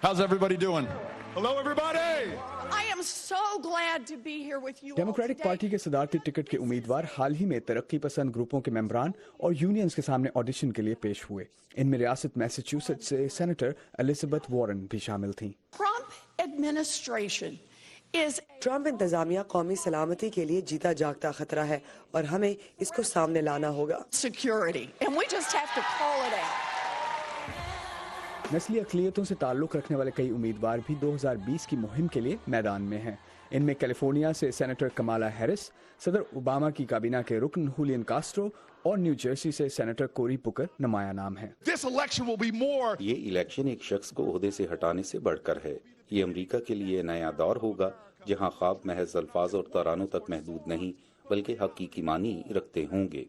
How's everybody doing? Hello, everybody! I am so glad to be here with you all democratic today. Party के सदारती ticket के उम्मीदवार हाल ही में तरक्की पसंद ग्रुपों के मेंबरान और यूनियंस के सामने ऑडिशन के लिए पेश हुए। इनमें रियासत मैसेच्यूसेट्स से सेनेटर एलिजाबेथ वॉरेन भी शामिल थीं। Trump administration is ट्रंप इंतजामिया कौमी सलामती के लिए जीता जागता खतरा है और हमें इसको सामने लाना होगा। security, and we just have to call it out. नस्ली अक़लियतों से ताल्लुक़ रखने वाले कई उम्मीदवार भी 2020 की मुहिम के लिए मैदान में हैं। इनमें कैलिफोर्निया से सेनेटर कमाला हैरिस, सदर ओबामा की काबीना के रुकन हुलियन कास्ट्रो और न्यू जर्सी से सेनेटर कोरी पुकर नुमाया नाम है। ये इलेक्शन एक शख्स को ओहदे से हटाने से बढ़कर है। ये अमेरिका के लिए नया दौर होगा जहां ख्वाब महज अल्फाज और तरानों तक महदूद नहीं बल्कि हकीकी मानी रखते होंगे।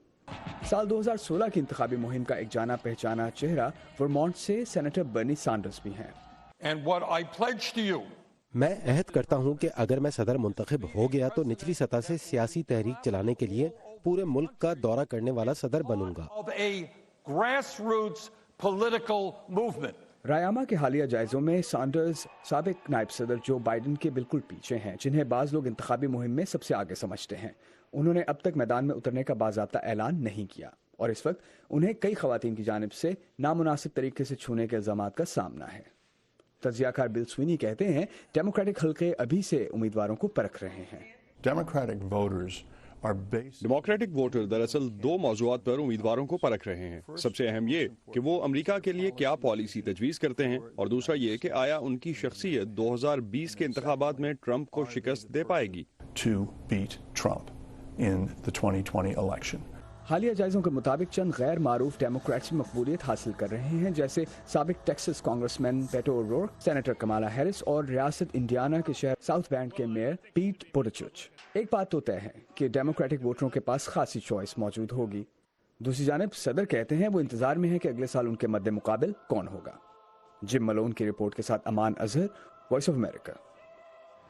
साल 2016 की इंतखाबी मुहिम का एक जाना पहचाना चेहरा वर्मोंट से सेनेटर बर्नी सैंडर्स भी हैं। And what I pledge to you मैं अहद करता हूं कि अगर मैं सदर मुंतखब हो गया तो निचली सतह से सियासी तहरीक चलाने के लिए पूरे मुल्क का दौरा करने वाला सदर बनूंगा। of a grassroots political movement. रायामा के हालिया जायजों में सैंडर्स साबिक नायब सदर जो बाइडन के बिल्कुल पीछे हैं, जिन्हें बाज लोग इंतखाबी मुहिम में सबसे आगे समझते हैं। उन्होंने अब तक मैदान में उतरने का बाज़ाब्ता ऐलान नहीं किया और इस वक्त उन्हें कई खवातीन की जानिब से नामुनासिब तरीके से छूने के इल्ज़ामात का सामना है। तज्ज़ियाकार बिल स्विनी कहते हैं डेमोक्रेटिक हल्के अभी से उम्मीदवारों को परख रहे हैं। डेमोक्रेटिक वोटर दरअसल दो मौज़ूआत पर उम्मीदवारों को परख रहे हैं। सबसे अहम ये कि वो अमेरिका के लिए क्या पॉलिसी तजवीज़ करते हैं और दूसरा ये कि आया उनकी शख्सियत 2020 के इंतखाबात में ट्रंप को शिकस्त दे पाएगी। हालिया जायजों के मुताबिक चंद गैर मारूफ डेमोक्रेट्स में मकबूलियत हासिल कर रहे हैं, जैसे साबिक टेक्सास कांग्रेसमैन पेटो ओरोर्क, सेनेटर कमाला हैरिस और रियासत इंडियाना के शहर साउथ बेंड के मेयर पीट बुटिजेग। एक बात तो तय है कि डेमोक्रेटिक वोटरों के पास खासी चॉइस मौजूद होगी। दूसरी जानिब सदर कहते हैं वो इंतजार में है कि अगले साल उनके मद्दे मुकाबिल कौन होगा। जिम मलोन की रिपोर्ट के साथ अमान अजहर, वॉइस ऑफ अमेरिका।